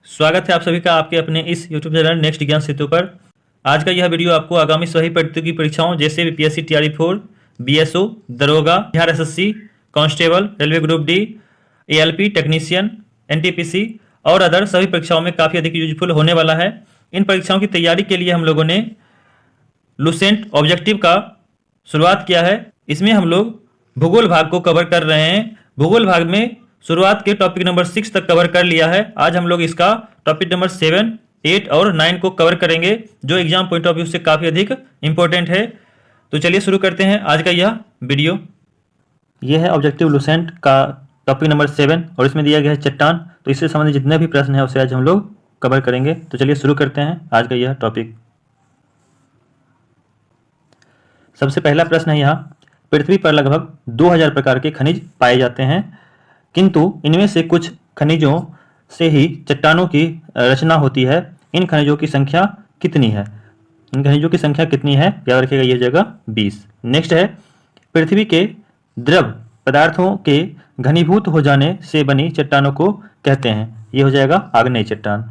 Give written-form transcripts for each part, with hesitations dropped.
स्वागत है आप सभी का आपके अपने इस YouTube चैनल नेक्स्ट ज्ञान सेतु पर। आज का यह वीडियो आपको आगामी सभी प्रतियोगी परीक्षाओं जैसे बीपीएससी टीआरई 4, बीएसओ, दरोगा, Bihar SSC, constable, railway group D, ALP technician, NTPC और अदर सभी परीक्षाओं में काफ़ी अधिक यूजफुल होने वाला है। इन परीक्षाओं की तैयारी के लिए हम लोगों ने लुसेंट ऑब्जेक्टिव का शुरुआत किया है। इसमें हम लोग भूगोल भाग को कवर कर रहे हैं। भूगोल भाग में शुरुआत के टॉपिक नंबर 6 तक कवर कर लिया है। आज हम लोग इसका टॉपिक नंबर 7, 8 और 9 को कवर करेंगे, जो एग्जाम पॉइंट ऑफ व्यू से काफ़ी अधिक इंपॉर्टेंट है। तो चलिए शुरू करते हैं आज का यह वीडियो। यह है ऑब्जेक्टिव लुसेंट का टॉपिक नंबर 7 और इसमें दिया गया है चट्टान। तो इससे संबंधित जितने भी प्रश्न हैं उसे आज हम लोग कवर करेंगे। तो चलिए शुरू करते हैं आज का यह टॉपिक। सबसे पहला प्रश्न है यहाँ, पृथ्वी पर लगभग 2000 प्रकार के खनिज पाए जाते हैं, किंतु इनमें से कुछ खनिजों से ही चट्टानों की रचना होती है। इन खनिजों की संख्या कितनी है? इन खनिजों की संख्या कितनी है? याद रखिएगा, ये जगह 20। नेक्स्ट है, पृथ्वी के द्रव पदार्थों के घनीभूत हो जाने से बनी चट्टानों को कहते हैं। ये हो जाएगा आग्नेय चट्टान।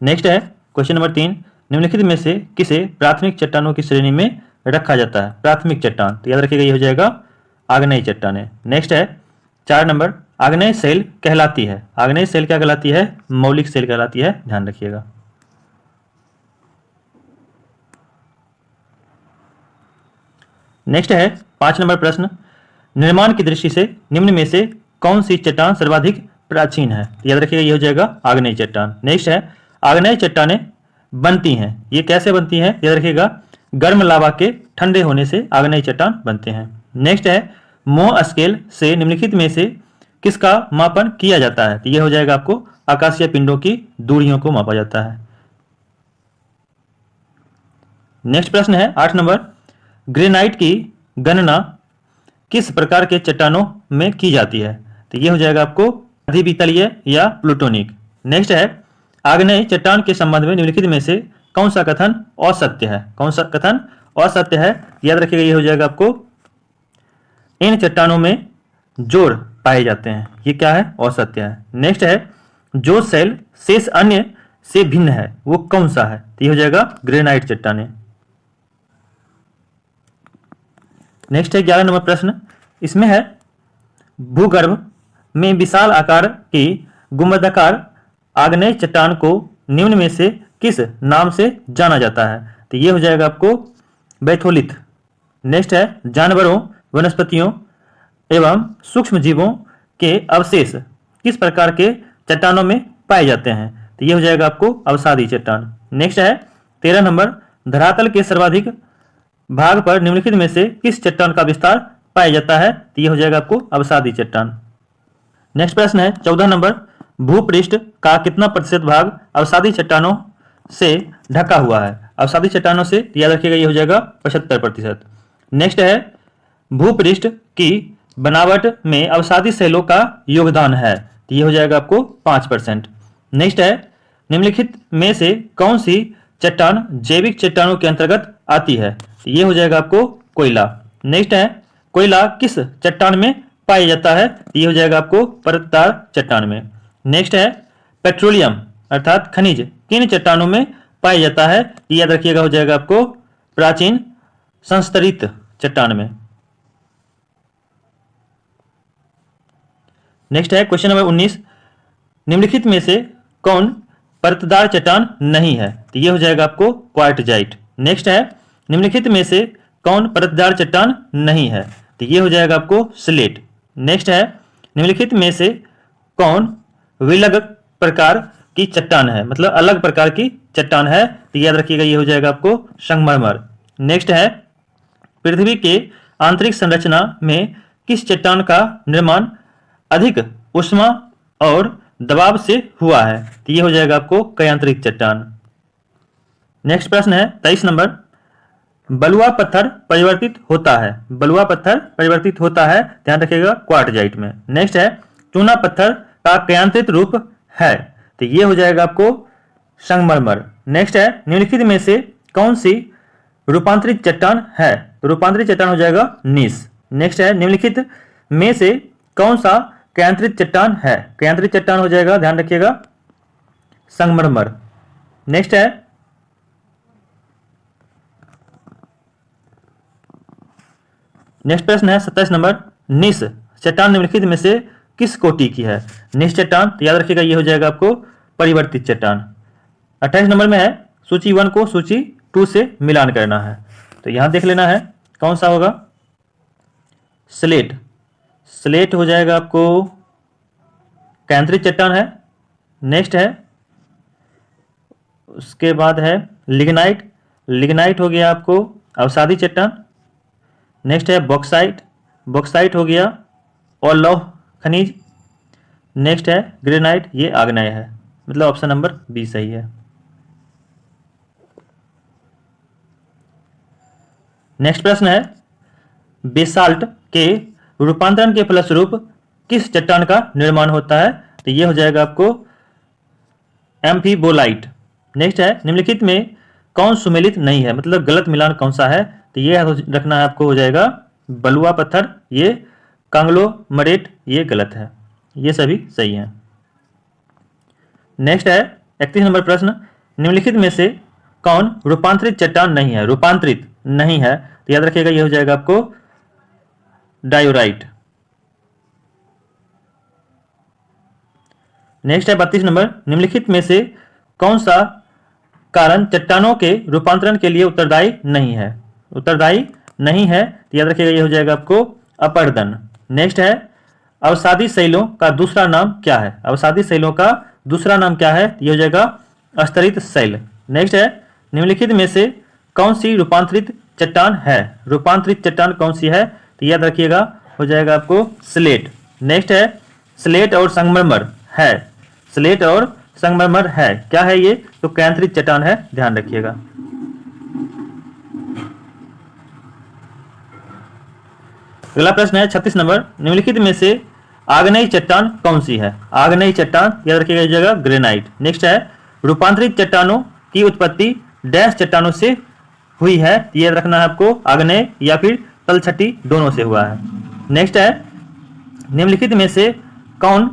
नेक्स्ट है क्वेश्चन नंबर 3, निम्नलिखित में से किसे प्राथमिक चट्टानों की श्रेणी में रखा जाता है? प्राथमिक चट्टान, तो याद रखिएगा ये हो जाएगा आग्नेय चट्टानें। नेक्स्ट है 4 नंबर, आग्नेय सेल कहलाती है। आग्नेय सेल क्या कहलाती है? मौलिक सेल कहलाती है, ध्यान रखिएगा। नेक्स्ट है 5 नंबर प्रश्न, निर्माण की दृष्टि से निम्न में से कौन सी चट्टान सर्वाधिक प्राचीन है? याद रखिएगा ये हो जाएगा आग्नेय चट्टान। नेक्स्ट है, आग्नेय चट्टानें बनती हैं, ये कैसे बनती हैं? याद रखिएगा, गर्म लावा के ठंडे होने से आग्नेय चट्टान बनते हैं। नेक्स्ट है, मोह स्केल से निम्नलिखित में से किसका मापन किया जाता है? तो यह हो जाएगा आपको आकाशीय पिंडों की दूरियों को मापा जाता है। नेक्स्ट प्रश्न है 8 नंबर, ग्रेनाइट की गणना किस प्रकार के चट्टानों में की जाती है? तो यह हो जाएगा आपको अधिवितलीय या प्लूटोनिक। नेक्स्ट है, आग्नेय चट्टान के संबंध में निम्नलिखित में से कौन सा कथन असत्य है? कौन सा कथन असत्य है? याद रखिएगा ये हो जाएगा आपको इन चट्टानों में जोड़ पाए जाते हैं। ये क्या है? असत्य है। नेक्स्ट है, जो सेल शेष अन्य से भिन्न है वो कौन सा है? तो ये हो जाएगा ग्रेनाइट चट्टानें। नेक्स्ट है 11 नंबर प्रश्न, इसमें है भूगर्भ में विशाल आकार की गुंबदाकार आग्नेय चट्टान को निम्न में से किस नाम से जाना जाता है? तो ये हो जाएगा आपको बैथोलिथ। नेक्स्ट है, जानवरों, वनस्पतियों एवं सूक्ष्म जीवों के अवशेष किस प्रकार के चट्टानों में पाए जाते हैं? तो ये हो जाएगा आपको अवसादी चट्टान। नेक्स्ट है 13 नंबर, धरातल के सर्वाधिक भाग पर निम्नलिखित में से किस चट्टान का विस्तार पाया जाता है? तो ये हो जाएगा आपको अवसादी चट्टान। नेक्स्ट प्रश्न है 14 नंबर, भूपृष्ठ का कितना प्रतिशत भाग अवसादी चट्टानों से ढका हुआ है? अवसादी चट्टानों से याद रखिएगा ये हो जाएगा 75%। नेक्स्ट है, भूपृष्ठ की बनावट में अवसादी सेलों का योगदान है, तो ये हो जाएगा आपको 5%। नेक्स्ट है, निम्नलिखित में से कौन सी चट्टान जैविक चट्टानों के अंतर्गत आती है? तो ये हो जाएगा आपको कोयला। नेक्स्ट है, कोयला किस चट्टान में पाया जाता है? तो ये हो जाएगा आपको परतदार चट्टान में। नेक्स्ट है, पेट्रोलियम अर्थात खनिज किन चट्टानों में पाया जाता है? याद रखिएगा हो जाएगा आपको प्राचीन संस्तरित चट्टान में। नेक्स्ट है क्वेश्चन नंबर 19, निम्नलिखित में से कौन परतदार चट्टान नहीं है? तो ये हो जाएगा आपको क्वार्टजाइट। नेक्स्ट है, निम्नलिखित में से कौन परतदार चट्टान नहीं है? तो ये हो जाएगा आपको स्लेट। नेक्स्ट है, निम्नलिखित में से कौन विलग प्रकार की चट्टान है, मतलब अलग प्रकार की चट्टान है? तो याद रखिएगा ये हो जाएगा आपको संगमरमर। नेक्स्ट है, पृथ्वी के आंतरिक संरचना में किस चट्टान का निर्माण अधिक ऊष्मा और दबाव से हुआ है? तो ये हो जाएगा आपको कयांतरिक चट्टान। नेक्स्ट प्रश्न है 23 नंबर, बलुआ पत्थर परिवर्तित होता है। बलुआ पत्थर परिवर्तित होता है, ध्यान रखिएगा क्वार्टजाइट में। नेक्स्ट है, चूना पत्थर का कयांत्रित रूप है, तो ये हो जाएगा आपको संगमरमर। नेक्स्ट है, निम्नलिखित में से कौन सी रूपांतरित चट्टान है? रूपांतरित चट्टान हो जाएगा नीस। नेक्स्ट है, निम्नलिखित में से कौन सा कैंत्रित चट्टान है? कैंत्रित चट्टान हो जाएगा, ध्यान रखिएगा, संगमरमर। नेक्स्ट है नेक्स्ट प्रश्न है 27 नंबर, निस चट्टान निम्नलिखित में से किस कोटि की है? निस चट्टान, तो याद रखिएगा ये हो जाएगा आपको परिवर्तित चट्टान। 28 नंबर में है सूची 1 को सूची 2 से मिलान करना है, तो यहां देख लेना है कौन सा होगा। स्लेट, स्लेट हो जाएगा आपको कैंत्रित चट्टान है। नेक्स्ट है उसके बाद है लिग्नाइट, लिग्नाइट हो गया आपको अवसादी चट्टान। नेक्स्ट है बॉक्साइट, बॉक्साइट हो गया और लौह खनिज। नेक्स्ट है ग्रेनाइट, ये आग्नेय है, मतलब ऑप्शन नंबर बी सही है। नेक्स्ट प्रश्न है बेसाल्ट के रूपांतरण के फलस्वरूप किस चट्टान का निर्माण होता है? तो ये हो जाएगा आपको एम्फीबोलाइट। नेक्स्ट है निम्नलिखित में कौन सुमेलित नहीं है, मतलब गलत मिलान कौन सा है? तो ये रखना है आपको, हो जाएगा बलुआ पत्थर, ये कांग्लोमरेट, ये गलत है, ये सभी सही है। नेक्स्ट है 31 नंबर प्रश्न, निम्नलिखित में से कौन रूपांतरित चट्टान नहीं है? रूपांतरित नहीं है, तो याद रखिएगा ये हो जाएगा आपको डायोराइट। नेक्स्ट है 32 नंबर, निम्नलिखित में से कौन सा कारण चट्टानों के रूपांतरण के लिए उत्तरदायी नहीं है? उत्तरदायी नहीं है, तो याद रखिएगा ये हो जाएगा आपको अपर्दन। नेक्स्ट है अवसादी शैलों का दूसरा नाम क्या है? अवसादी शैलों का दूसरा नाम क्या है? ये हो जाएगा अस्तरित शैल। नेक्स्ट है निम्नलिखित में से कौन सी रूपांतरित चट्टान है? रूपांतरित चट्टान कौन सी है? तो याद रखिएगा हो जाएगा आपको स्लेट। नेक्स्ट है स्लेट और संगमरमर है, स्लेट और संगमरमर है, क्या है ये? तो कैंत्रित चट्टान है, ध्यान रखिएगा। अगला प्रश्न है 36 नंबर, निम्नलिखित में से आग्नेय चट्टान कौन सी है? आग्नेय चट्टान याद रखिएगा इस जगह ग्रेनाइट। नेक्स्ट है रूपांतरित चट्टानों की उत्पत्ति डैश चट्टानों से हुई है, ये रखना है आपको, आग्नेय या फिर तलछटी दोनों से हुआ है। नेक्स्ट है निम्नलिखित में से कौन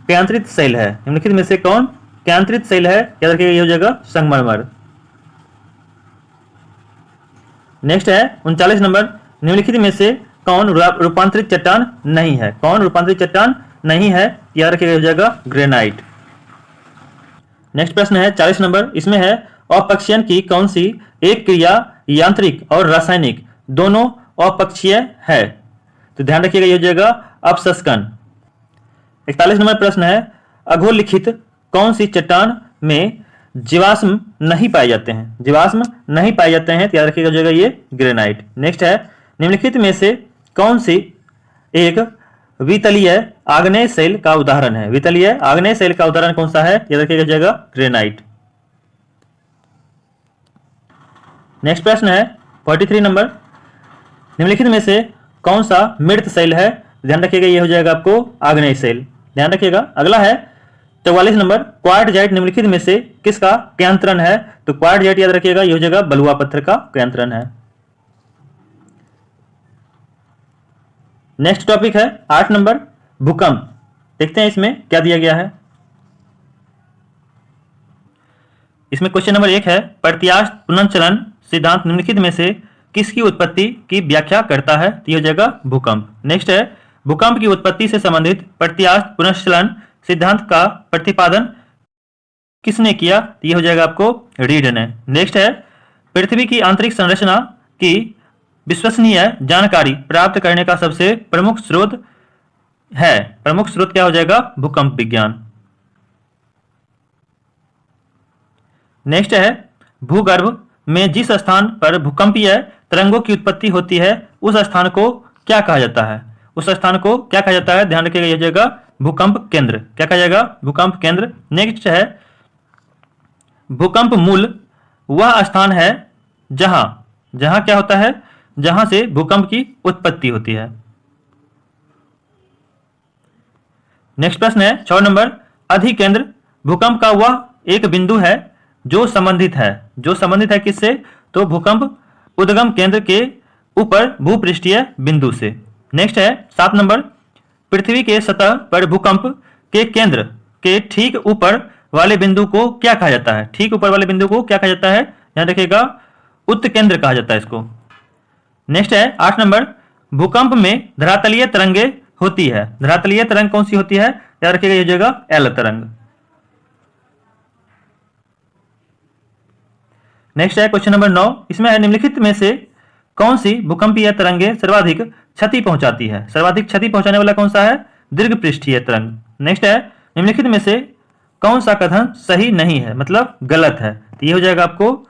कैंत्रित शैल है? निम्नलिखित में से कौन कैंत्रित शैल है? याद रखिएगा ये हो जाएगा संगमरमर। नेक्स्ट है 39 नंबर, निम्नलिखित में से कौन रूपांतरित चट्टान नहीं है? कौन रूपांतरित चट्टान नहीं है? याद रखिएगा हो जाएगा ग्रेनाइट। नेक्स्ट प्रश्न है 40 नंबर, इसमें है अपक्षयन की कौन सी एक क्रिया यांत्रिक और रासायनिक दोनों अपक्षीय है? तो ध्यान रखिएगा ये हो जाएगा अपसस्कन। 41 नंबर प्रश्न है अधोलिखित कौन सी चट्टान में जीवाश्म नहीं पाए जाते हैं? जीवाश्म नहीं पाए जाते हैं, तो याद रखिएगा हो जाएगा ये ग्रेनाइट। नेक्स्ट है निम्नलिखित में से कौन सी एक वितलीय आग्नेय शैल का उदाहरण है? वितलीय आग्नेय शैल का उदाहरण कौन सा है? याद रखिएगा हो जाएगा ग्रेनाइट। नेक्स्ट प्रश्न है 43 नंबर, निम्नलिखित में से कौन सा मृत शैल है? ध्यान रखिएगा ये हो जाएगा आपको आग्नेय शैल, ध्यान रखिएगा। अगला है 44 नंबर, क्वार्टजाइट निम्नलिखित में से किसका क्यांतरण है? तो क्वार्टजाइट याद रखिएगा ये हो जाएगा बलुआ पत्थर का क्यांतरण है। नेक्स्ट टॉपिक है 8 नंबर भूकंप। देखते हैं इसमें क्या दिया गया है। इसमें क्वेश्चन नंबर 1 है प्रत्यास्थ पुनर्चलन सिद्धांत निम्नलिखित में से किसकी उत्पत्ति की व्याख्या करता है? तो यह हो जाएगा भूकंप। नेक्स्ट है भूकंप की उत्पत्ति से संबंधित प्रत्यास्थ पुनर्चलन सिद्धांत का प्रतिपादन किसने किया? तो यह हो जाएगा आपको रीड ने। नेक्स्ट है पृथ्वी की आंतरिक संरचना की विश्वसनीय जानकारी प्राप्त करने का सबसे प्रमुख स्रोत है। प्रमुख स्रोत क्या हो जाएगा? भूकंप विज्ञान। नेक्स्ट है भूगर्भ में जिस स्थान पर भूकंपीय तरंगों की उत्पत्ति होती है उस स्थान को क्या कहा जाता है? उस स्थान को क्या कहा जाता है? ध्यान रखिएगा, यह हो जाएगा भूकंप केंद्र। क्या कहा जाएगा? भूकंप केंद्र। नेक्स्ट है भूकंप मूल वह स्थान है जहां जहां क्या होता है? जहां से भूकंप की उत्पत्ति होती है। नेक्स्ट प्रश्न है 6 नंबर, अधिकेंद्र भूकंप का वह एक बिंदु है जो संबंधित है किससे? तो भूकंप उद्गम केंद्र के ऊपर भूपृष्ठीय बिंदु से। नेक्स्ट है 7 नंबर, पृथ्वी के सतह पर भूकंप के केंद्र के ठीक ऊपर वाले बिंदु को क्या कहा जाता है? ठीक ऊपर वाले बिंदु को क्या कहा जाता है? ध्यान रखिएगा, उत्केंद्र कहा जाता है इसको। नेक्स्ट है 8 नंबर, भूकंप में धरातलीय तरंगे होती है। धरातलीय तरंग कौन सी होती है? याद रखिएगा, ये हो जाएगा एल तरंग। नेक्स्ट है क्वेश्चन नंबर 9, इसमें है निम्नलिखित में से कौन सी भूकंपीय तरंगे सर्वाधिक क्षति पहुंचाती है? सर्वाधिक क्षति पहुंचाने वाला कौन सा है? दीर्घ पृष्ठीय तरंग। नेक्स्ट है निम्नलिखित में से कौन सा कथन सही नहीं है, मतलब गलत है? तो ये हो जाएगा आपको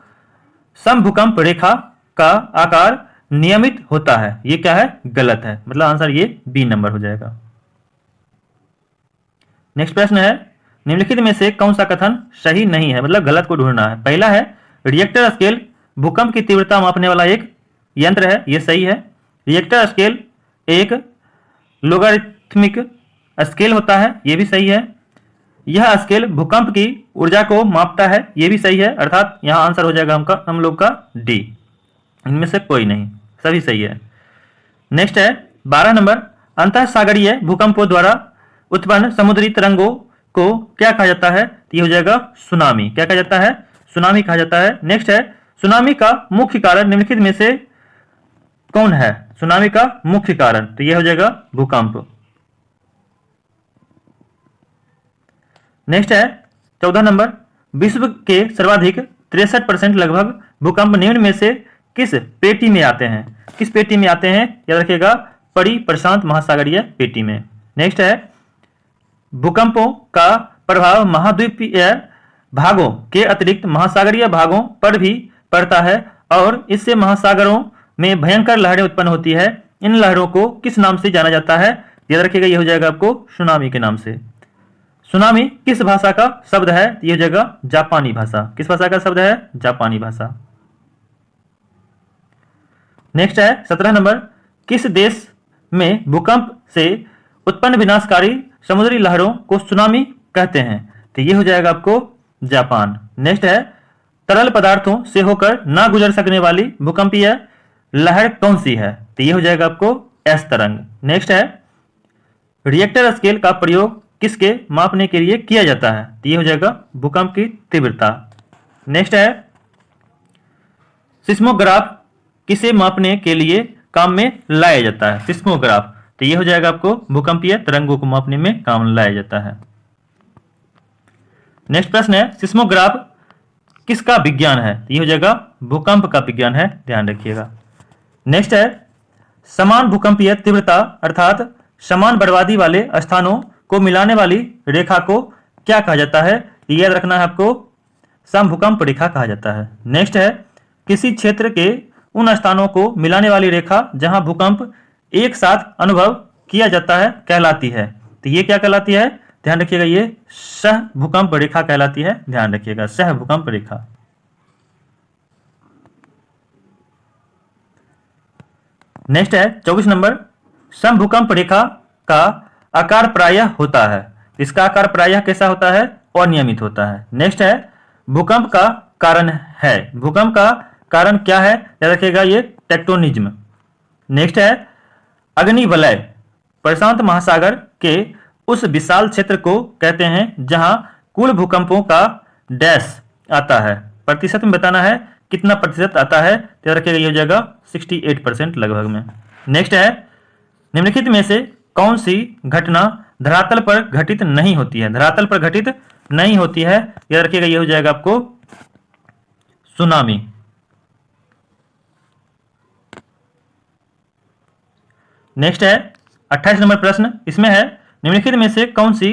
समभूकंप रेखा का आकार नियमित होता है। ये क्या है? गलत है, मतलब आंसर ये बी नंबर हो जाएगा। नेक्स्ट प्रश्न है निम्नलिखित में से कौन सा कथन सही नहीं है, मतलब गलत को ढूंढना है। पहला है रिएक्टर स्केल भूकंप की तीव्रता मापने वाला एक यंत्र है, ये सही है। रिएक्टर स्केल एक लोगारिथमिक स्केल होता है, ये भी सही है। यह स्केल भूकंप की ऊर्जा को मापता है, ये भी सही है, अर्थात यहां आंसर हो जाएगा हम लोग का डी। इनमें से कोई नहीं, सभी सही है। नेक्स्ट है 12 नंबर, अंतःसागरीय भूकंपों द्वारा उत्पन्न समुद्री तरंगों को क्या कहा जाता है? ये हो जाएगा सुनामी। क्या कहा जाता है? सुनामी कहा जाता है। नेक्स्ट है सुनामी का मुख्य कारण निम्नलिखित में से कौन है? सुनामी का मुख्य कारण, तो यह हो जाएगा भूकंप। नेक्स्ट है 14 नंबर, विश्व के सर्वाधिक 63% लगभग भूकंप निम्न में से किस पेटी में आते हैं? किस पेटी में आते हैं? याद रखिएगा, पड़ी प्रशांत महासागरीय पेटी में। नेक्स्ट है भूकंपों का प्रभाव महाद्वीपीय भागों के अतिरिक्त महासागरीय भागों पर भी पड़ता है और इससे महासागरों में भयंकर लहरें उत्पन्न होती है। इन लहरों को किस नाम से जाना जाता है? याद रखिएगा, यह हो जाएगा आपको सुनामी के नाम से। सुनामी किस भाषा का शब्द है? यह हो जाएगा जापानी भाषा। किस भाषा का शब्द है? जापानी भाषा। नेक्स्ट है 17 नंबर, किस देश में भूकंप से उत्पन्न विनाशकारी समुद्री लहरों को सुनामी कहते हैं? तो यह हो जाएगा आपको जापान। नेक्स्ट है तरल पदार्थों से होकर ना गुजर सकने वाली भूकंपीय लहर कौन सी है? तो यह हो जाएगा आपको एस तरंग। नेक्स्ट है रिएक्टर स्केल का प्रयोग किसके मापने के लिए किया जाता है? तो यह हो जाएगा भूकंप की तीव्रता। नेक्स्ट है सिस्मोग्राफ किसे मापने के लिए काम में लाया जाता है? सिस्मोग्राफ, तो यह हो जाएगा आपको भूकंपीय तरंगों को मापने में काम लाया जाता है। नेक्स्ट प्रश्न है सिस्मोग्राफ किसका विज्ञान है? तो यह हो जाएगा भूकंप का विज्ञान है, ध्यान रखिएगा। नेक्स्ट है समान भूकंपीय तीव्रता अर्थात समान बर्बादी वाले स्थानों को मिलाने वाली रेखा को क्या कहा जाता है? याद रखना है आपको, समभूकंप रेखा कहा जाता है। नेक्स्ट है किसी क्षेत्र के उन स्थानों को मिलाने वाली रेखा जहां भूकंप एक साथ अनुभव किया जाता है कहलाती है। तो ये क्या कहलाती है? ध्यान रखिएगा, ये सह भूकंप रेखा कहलाती है, ध्यान रखिएगा, सह भूकंप रेखा। नेक्स्ट है 24 नंबर, समभूकंप रेखा का आकार प्रायः होता है। इसका आकार प्रायः कैसा होता है? अनियमित होता है। नेक्स्ट है भूकंप का कारण है। भूकंप का कारण क्या है? याद रखिएगा, ये टेक्टोनिज्म। नेक्स्ट है अग्निवलय प्रशांत महासागर के उस विशाल क्षेत्र को कहते हैं जहां कुल भूकंपों का डैश आता है। प्रतिशत में बताना है कितना प्रतिशत आता है, तो याद रखिएगा, ये हो जाएगा 68% लगभग में। नेक्स्ट है निम्नलिखित में से कौन सी घटना धरातल पर घटित नहीं होती है? धरातल पर घटित नहीं होती है, याद रखिएगा, ये हो जाएगा आपको सुनामी। नेक्स्ट है 28 नंबर प्रश्न, इसमें है निम्नलिखित में से कौन सी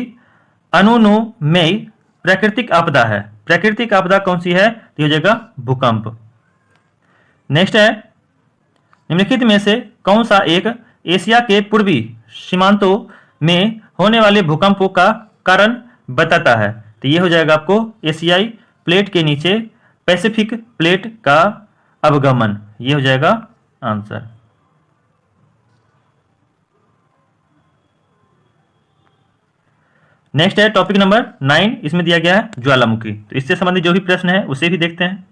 अनुमेय प्राकृतिक आपदा है? प्राकृतिक आपदा कौन सी है? तो हो जाएगा भूकंप। नेक्स्ट है निम्नलिखित में से कौन सा एक एशिया के पूर्वी सीमांतों में होने वाले भूकंपों का कारण बताता है? तो ये हो जाएगा आपको एशियाई प्लेट के नीचे पैसिफिक प्लेट का अवगमन, ये हो जाएगा आंसर। नेक्स्ट है टॉपिक नंबर 9, इसमें दिया गया है ज्वालामुखी। तो इससे संबंधित जो भी प्रश्न है उसे भी देखते हैं।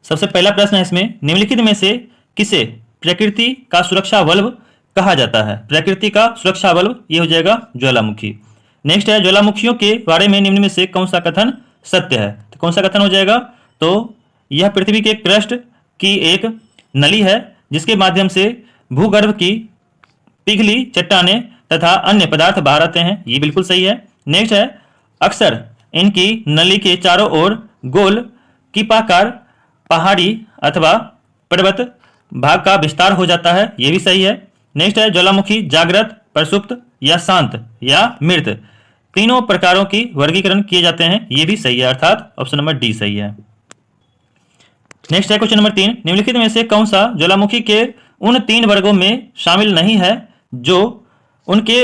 सबसे पहला प्रश्न है इसमें, निम्नलिखित में से किसे प्रकृति का सुरक्षा बल्ब कहा जाता है? प्रकृति का सुरक्षा बल्ब ये हो जाएगा ज्वालामुखी। नेक्स्ट है ज्वालामुखियों के बारे में निम्न में से कौन सा कथन सत्य है? तो कौन सा कथन हो जाएगा? तो यह पृथ्वी के क्रस्ट की एक नली है जिसके माध्यम से भूगर्भ की पिघली चट्टानें तथा अन्य पदार्थ बाहर आते हैं। ये बिल्कुल सही है। नेक्स्ट है अक्सर इनकी नली के चारों ओर गोल कीपाकार पहाड़ी अथवा पर्वत भाग का विस्तार हो जाता है। ये भी सही है। नेक्स्ट है ज्वालामुखी जागृत, प्रसुप्त या शांत या मृत तीनों प्रकारों की वर्गीकरण किए जाते हैं। ये भी सही है, अर्थात ऑप्शन नंबर डी सही है। नेक्स्ट है क्वेश्चन नंबर 3, निम्नलिखित में से कौन सा ज्वालामुखी के उन 3 वर्गों में शामिल नहीं है जो उनके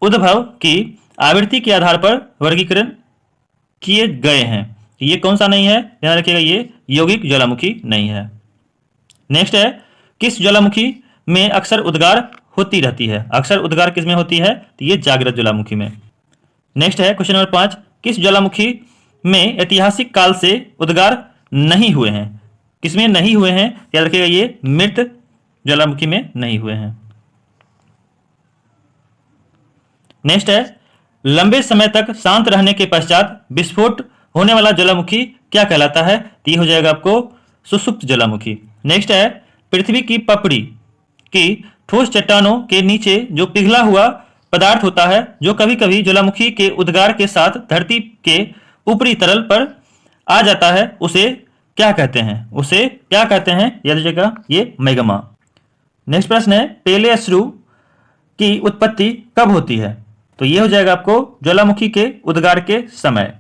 उद्भव की आवृत्ति के आधार पर वर्गीकरण किए गए हैं? ये कौन सा नहीं है? ध्यान रखिएगा, ये यौगिक ज्वालामुखी नहीं है। नेक्स्ट है किस ज्वालामुखी में अक्सर उद्गार होती रहती है? अक्सर उद्गार किस में होती है? तो ये जागृत ज्वालामुखी में। नेक्स्ट है क्वेश्चन नंबर 5, किस ज्वालामुखी में ऐतिहासिक काल से उद्गार नहीं हुए हैं? किसमें नहीं हुए हैं? याद रखिएगा, ये मृत ज्वालामुखी में नहीं हुए हैं। नेक्स्ट है लंबे समय तक शांत रहने के पश्चात विस्फोट होने वाला ज्वालामुखी क्या कहलाता है? तो ये हो जाएगा आपको सुषुप्त ज्वालामुखी। नेक्स्ट है पृथ्वी की पपड़ी की ठोस चट्टानों के नीचे जो पिघला हुआ पदार्थ होता है जो कभी कभी ज्वालामुखी के उद्गार के साथ धरती के ऊपरी तरल पर आ जाता है, उसे क्या कहते हैं? उसे क्या कहते हैं? याद रखिएगा, ये मैग्मा। नेक्स्ट प्रश्न है पेले अश्रु की उत्पत्ति कब होती है? तो ये हो जाएगा आपको ज्वालामुखी के उद्गार के समय।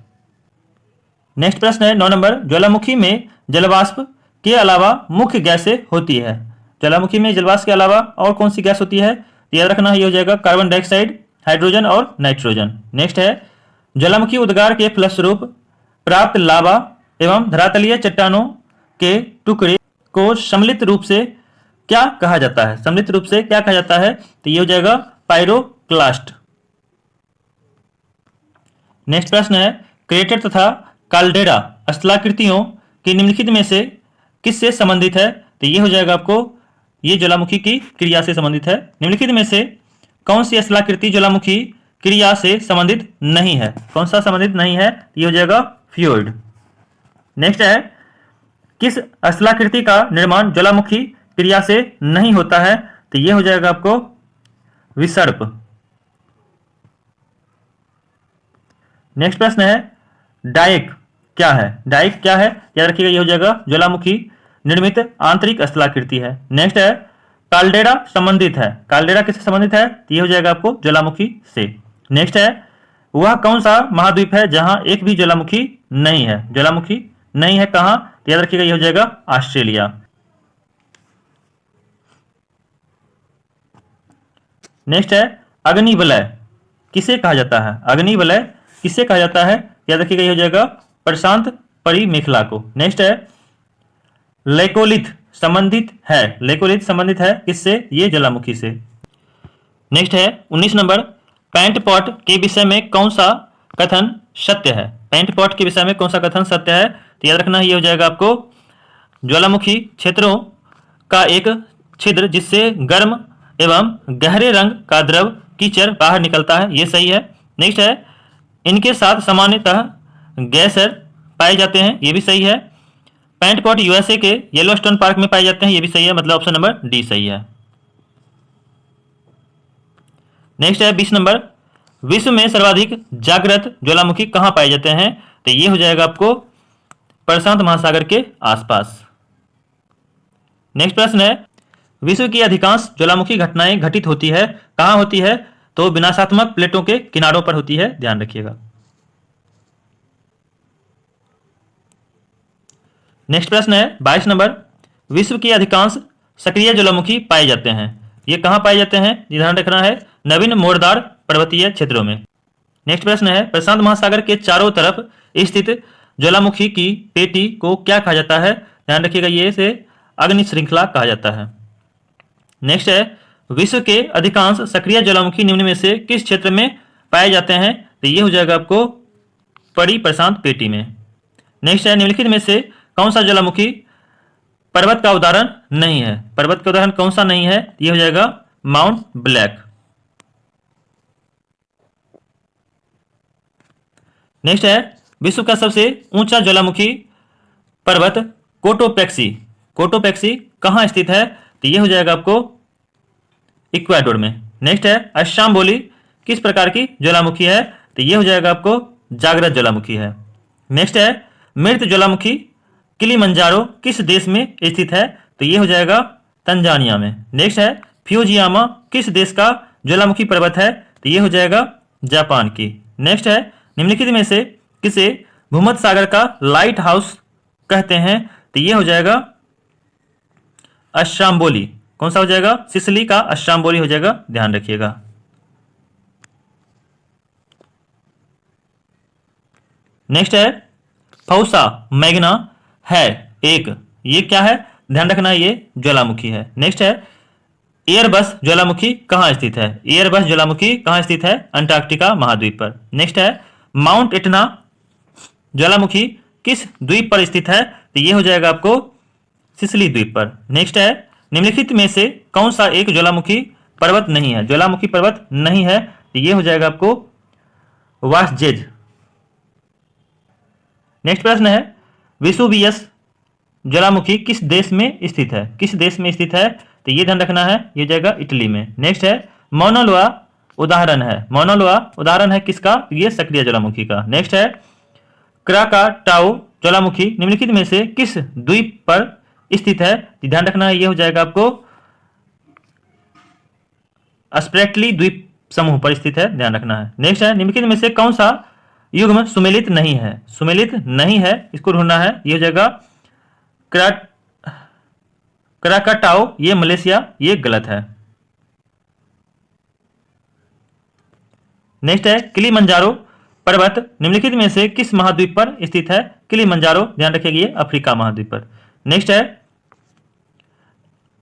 नेक्स्ट प्रश्न है 9 नंबर, ज्वालामुखी में जलवाष्प के अलावा मुख्य गैसें होती है? ज्वालामुखी में जलवाष्प के अलावा और कौन सी गैस होती है? तो याद रखना, ये हो जाएगा कार्बन डाइऑक्साइड, हाइड्रोजन और नाइट्रोजन। नेक्स्ट है ज्वालामुखी उद्गार के फलस्वरूप प्राप्त लावा एवं धरातलीय चट्टानों के टुकड़े को सम्मिलित रूप से क्या कहा जाता है? सम्मिलित रूप से क्या कहा जाता है? तो ये हो जाएगा पायरोक्लास्ट। नेक्स्ट प्रश्न है क्रेटर तथा काल्डेरा स्थलाकृतियों की निम्नलिखित में से किससे संबंधित है? तो ये हो जाएगा आपको, ये ज्वालामुखी की क्रिया से संबंधित है। निम्नलिखित में से कौन सी स्थलाकृति ज्वालामुखी क्रिया से संबंधित नहीं है? कौन सा संबंधित नहीं है? ये हो जाएगा फ्यूड। नेक्स्ट है किस स्थलाकृति का निर्माण ज्वालामुखी क्रिया से नहीं होता है? तो ये हो जाएगा आपको विसर्प। नेक्स्ट प्रश्न है डाइक क्या है? डाइक क्या है? याद रखिएगा, ये हो जाएगा ज्वालामुखी निर्मित आंतरिक स्थलाकृति है। नेक्स्ट है काल्डेरा संबंधित है। काल्डेरा किससे संबंधित है? तो ये हो जाएगा आपको ज्वालामुखी से। नेक्स्ट है वह कौन सा महाद्वीप है जहां एक भी ज्वालामुखी नहीं है? ज्वालामुखी नहीं है कहां? तो याद रखिएगा, ये हो जाएगा ऑस्ट्रेलिया। नेक्स्ट है अग्निवलय किसे कहा जाता है? अग्निवलय किसे कहा जाता है? याद रखिएगा, ये हो जाएगा प्रशांत परिमेखला को। नेक्स्ट है लेकोलिथ संबंधित है। लेकोलिथ संबंधित है किससे? ये ज्वालामुखी से। नेक्स्ट है 19 नंबर, पैंट पॉट के विषय में कौन सा कथन सत्य है? पैंट पॉट के विषय में कौन सा कथन सत्य है? तो याद रखना, ये हो जाएगा आपको ज्वालामुखी क्षेत्रों का एक छिद्र जिससे गर्म एवं गहरे रंग का द्रव कीचड़ बाहर निकलता है। ये सही है। नेक्स्ट है इनके साथ सामान्यतः गैसर पाए जाते हैं। ये भी सही है। पैंट पॉट यूएसए के येलोस्टोन पार्क में पाए जाते हैं। ये भी सही है, मतलब ऑप्शन नंबर डी सही है। नेक्स्ट है 20 नंबर, विश्व में सर्वाधिक जागृत ज्वालामुखी कहां पाए जाते हैं? तो ये हो जाएगा आपको प्रशांत महासागर के आसपास। नेक्स्ट प्रश्न है विश्व की अधिकांश ज्वालामुखी घटनाएं घटित होती है कहां होती है? तो विनाशात्मक प्लेटों के किनारों पर होती है, ध्यान रखिएगा। नेक्स्ट प्रश्न है 22 नंबर, विश्व की अधिकांश सक्रिय ज्वालामुखी पाए जाते हैं। ये कहां पाए जाते हैं? ध्यान रखना है नवीन मोरदार पर्वतीय क्षेत्रों में। नेक्स्ट प्रश्न है प्रशांत महासागर के चारों तरफ स्थित ज्वालामुखी की पेटी को क्या कहा जाता है? ध्यान रखिएगा, ये से अग्नि श्रृंखला कहा जाता है। नेक्स्ट है विश्व के अधिकांश सक्रिय ज्वालामुखी निम्न में से किस क्षेत्र में पाए जाते हैं? तो ये हो जाएगा आपको परिप्रशांत पेटी में। नेक्स्ट है निम्नलिखित में से कौन सा ज्वालामुखी पर्वत का उदाहरण नहीं है। पर्वत का उदाहरण कौन सा नहीं है? ये हो जाएगा माउंट ब्लैक। नेक्स्ट है विश्व का सबसे ऊंचा ज्वालामुखी पर्वत कोटोपेक्सी। कोटोपेक्सी कहाँ स्थित है? तो ये हो जाएगा आपको इक्वाडोर में। नेक्स्ट है अशाम्बोली किस प्रकार की ज्वालामुखी है? तो ये हो जाएगा आपको जागृत ज्वालामुखी है। नेक्स्ट है मृत ज्वालामुखी किलिमंजारो किस देश में स्थित है? तो ये हो जाएगा तंजानिया में। नेक्स्ट है फ्यूजियामा किस देश का ज्वालामुखी पर्वत है? तो ये हो जाएगा जापान की। नेक्स्ट है निम्नलिखित में से किसे भूमध्य सागर का लाइट हाउस कहते हैं? तो ये हो जाएगा अशाम्बोली। कौन सा हो जाएगा? सिसिली का अशाम्बोली हो जाएगा, ध्यान रखिएगा। नेक्स्ट है फौसा मैग्ना है एक, ये क्या है? ध्यान रखना ये ज्वालामुखी है। नेक्स्ट है एयरबस ज्वालामुखी कहाँ स्थित है? एयरबस ज्वालामुखी कहाँ स्थित है? अंटार्कटिका महाद्वीप पर। नेक्स्ट है माउंट एटना ज्वालामुखी किस द्वीप पर स्थित है? तो ये हो जाएगा आपको सिसिली द्वीप पर। नेक्स्ट है निम्नलिखित में से कौन सा एक ज्वालामुखी पर्वत नहीं है? ज्वालामुखी पर्वत नहीं है, तो ये हो जाएगा आपको वासजेज। नेक्स्ट प्रश्न है विसुवियस ज्वालामुखी किस देश में स्थित है? किस देश में स्थित है? तो ये ध्यान रखना है, ये जाएगा इटली में। नेक्स्ट है मौना लोआ उदाहरण है। मौना लोआ उदाहरण है किसका? ये सक्रिय ज्वालामुखी का। नेक्स्ट है क्राकाटाओ ज्वालामुखी निम्नलिखित में से किस द्वीप पर स्थित है? ध्यान रखना है, ये हो जाएगा आपको स्प्रेटली द्वीप समूह पर स्थित है, ध्यान रखना है। नेक्स्ट है निम्नलिखित में से कौन सा युग्म सुमेलित नहीं है? सुमेलित नहीं है, इसको ढूंढना है। ये हो जाएगा क्राकाटाओ, ये मलेशिया, ये गलत है। नेक्स्ट है किलिमंजारो पर्वत निम्नलिखित में से किस महाद्वीप पर स्थित है? किलिमंजारो, ध्यान रखिएगा, ये अफ्रीका महाद्वीप पर। नेक्स्ट है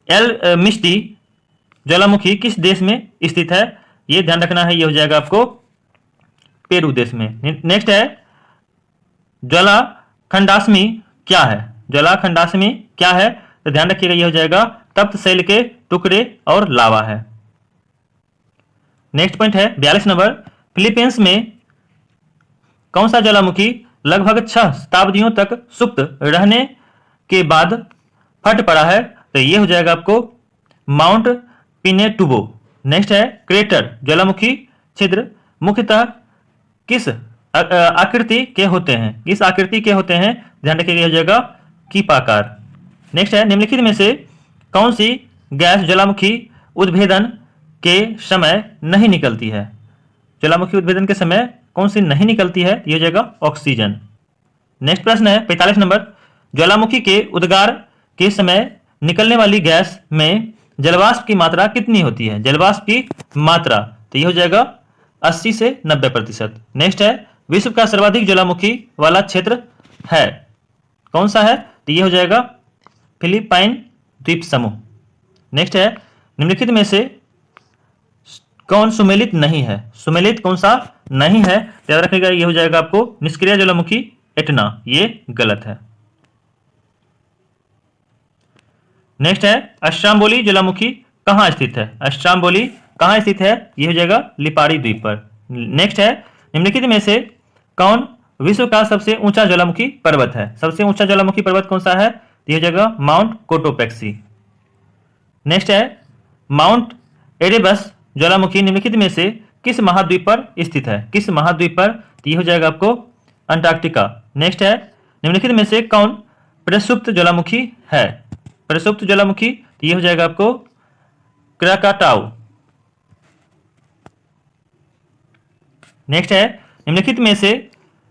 एल मिस्टी ज्वालामुखी किस देश में स्थित है? ये ध्यान रखना है, ये हो जाएगा आपको पेरू देश में। नेक्स्ट है ज्वालाखंडास्मी क्या है? ज्वालाखंडास्मी क्या है? तो ध्यान रखिएगा, ये हो जाएगा तप्त शैल के टुकड़े और लावा है। नेक्स्ट पॉइंट है 42 नंबर, फिलीपींस में कौन सा ज्वालामुखी लगभग 6 शताब्दियों तक सुप्त रहने के बाद फट पड़ा है? तो ये हो जाएगा आपको माउंट पिनेटुबो। नेक्स्ट है क्रेटर ज्वालामुखी छिद्र मुख्यतः किस आकृति के होते हैं? किस आकृति के होते हैं? ध्यान रखिएगा, हो जाएगा कीपाकार। नेक्स्ट है निम्नलिखित में से कौन सी गैस ज्वालामुखी उद्भेदन के समय नहीं निकलती है? ज्वालामुखी उद्भेदन के समय कौन सी नहीं निकलती है? ये हो जाएगा ऑक्सीजन। नेक्स्ट प्रश्न है 45 नंबर, ज्वालामुखी के उद्गार के समय निकलने वाली गैस में जलवाष्प की मात्रा कितनी होती है? जलवाष्प की मात्रा, तो ये हो जाएगा 80 से 90%। नेक्स्ट है विश्व का सर्वाधिक ज्वालामुखी वाला क्षेत्र है, कौन सा है? तो ये हो जाएगा फिलीपाइन द्वीप समूह। नेक्स्ट है निम्नलिखित में से कौन सुमेलित नहीं है? सुमेलित कौन सा नहीं है? याद रखिएगा, ये हो जाएगा आपको निष्क्रिय ज्वालामुखी एटना, ये गलत है। नेक्स्ट है अशाम्बोली ज्वालामुखी कहाँ स्थित है? अशाम्बोली कहाँ स्थित है? ये हो जाएगा लिपारी द्वीप पर। नेक्स्ट है निम्नलिखित में से कौन विश्व का सबसे ऊंचा ज्वालामुखी पर्वत है? सबसे ऊंचा ज्वालामुखी पर्वत कौन सा है? ये हो जाएगा माउंट कोटोपेक्सी। नेक्स्ट है माउंट एरेबस ज्वालामुखी निम्नलिखित में से किस महाद्वीप पर स्थित है? किस महाद्वीप पर? तो ये हो जाएगा आपको अंटार्कटिका। नेक्स्ट है निम्नलिखित में से कौन प्रसुप्त ज्वालामुखी है? प्रसुप्त ज्वालामुखी, तो ये हो जाएगा आपको क्राकाटाओ। नेक्स्ट है निम्नलिखित में से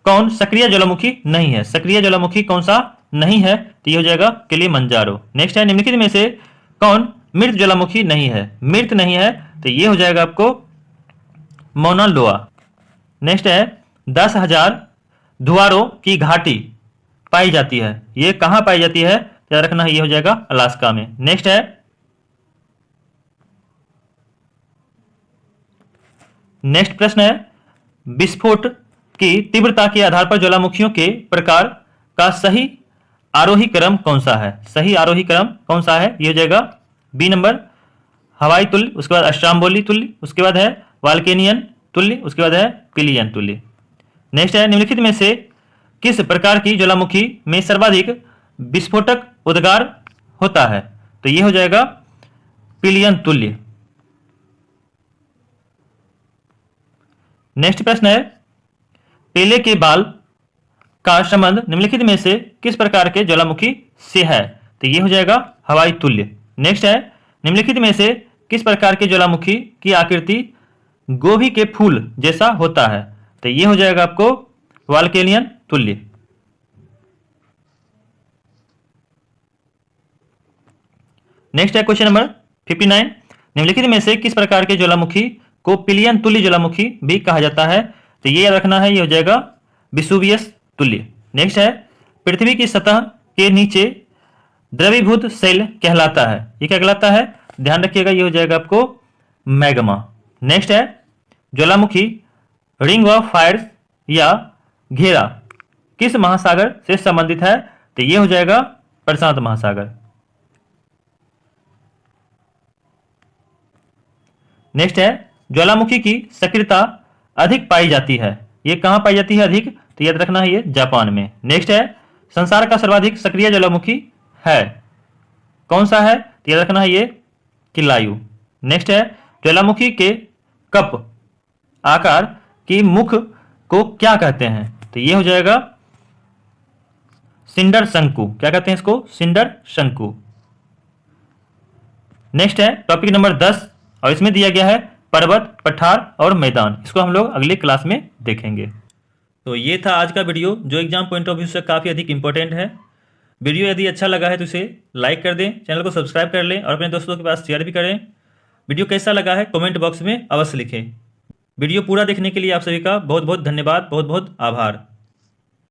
कौन सक्रिय ज्वालामुखी नहीं है? सक्रिय ज्वालामुखी कौन सा नहीं है? तो ये हो जाएगा किलिमंजारो। नेक्स्ट है निम्नलिखित में से कौन मृत ज्वालामुखी नहीं है? मृत नहीं है, तो ये हो जाएगा आपको मौना लोआ। नेक्स्ट है 10,000 धुआरों की घाटी पाई जाती है, ये कहां पाई जाती है? याद रखना है, ये हो जाएगा अलास्का में। नेक्स्ट है नेक्स्ट प्रश्न है विस्फोट की तीव्रता के आधार पर ज्वालामुखियों के प्रकार का सही आरोही क्रम कौन सा है? सही आरोही क्रम कौन सा है? ये हो जाएगा बी नंबर हवाई तुल्य, उसके बाद अस्ट्राम्बोली तुल्य, उसके बाद है वाल्केनियन तुल्य, उसके बाद है पिलियन तुल्य। नेक्स्ट है निम्नलिखित में से किस प्रकार की ज्वालामुखी में सर्वाधिक विस्फोटक उद्गार होता है? तो ये हो जाएगा पिलियन तुल्य। नेक्स्ट प्रश्न है पेले के बाल का संबंध निम्नलिखित में से किस प्रकार के ज्वालामुखी से है? तो ये हो जाएगा हवाई तुल्य। नेक्स्ट है निम्नलिखित में से किस प्रकार के ज्वालामुखी की आकृति गोभी के फूल जैसा होता है? तो ये हो जाएगा आपको वाल्केनियन तुल्य। नेक्स्ट है क्वेश्चन नंबर 59, निम्नलिखित में से किस प्रकार के ज्वालामुखी को पिलियन तुल्य ज्वालामुखी भी कहा जाता है? तो ये याद रखना है, ये हो जाएगा विसुवियस तुल्य। नेक्स्ट है पृथ्वी की सतह के नीचे द्रवीभूत शैल कहलाता है, ये क्या कहलाता है? ध्यान रखिएगा, ये हो जाएगा आपको मैग्मा। नेक्स्ट है ज्वालामुखी रिंग ऑफ फायर या घेरा किस महासागर से संबंधित है? तो ये हो जाएगा प्रशांत महासागर। नेक्स्ट है ज्वालामुखी की सक्रियता अधिक पाई जाती है, ये कहां पाई जाती है अधिक? तो याद रखना है ये जापान में। नेक्स्ट है संसार का सर्वाधिक सक्रिय ज्वालामुखी है, कौन सा है? तो याद रखना है ये किलायु। नेक्स्ट है ज्वालामुखी के कप आकार की मुख को क्या कहते हैं? तो ये हो जाएगा सिंडर शंकु। क्या कहते हैं इसको? सिंडर शंकु। नेक्स्ट है टॉपिक नंबर 10 और इसमें दिया गया है पर्वत, पठार और मैदान। इसको हम लोग अगली क्लास में देखेंगे। तो ये था आज का वीडियो जो एग्जाम पॉइंट ऑफ व्यू से काफ़ी अधिक इंपॉर्टेंट है। वीडियो यदि अच्छा लगा है तो इसे लाइक कर दें, चैनल को सब्सक्राइब कर लें और अपने दोस्तों के पास शेयर भी करें। वीडियो कैसा लगा है कमेंट बॉक्स में अवश्य लिखें। वीडियो पूरा देखने के लिए आप सभी का बहुत बहुत धन्यवाद, बहुत बहुत आभार।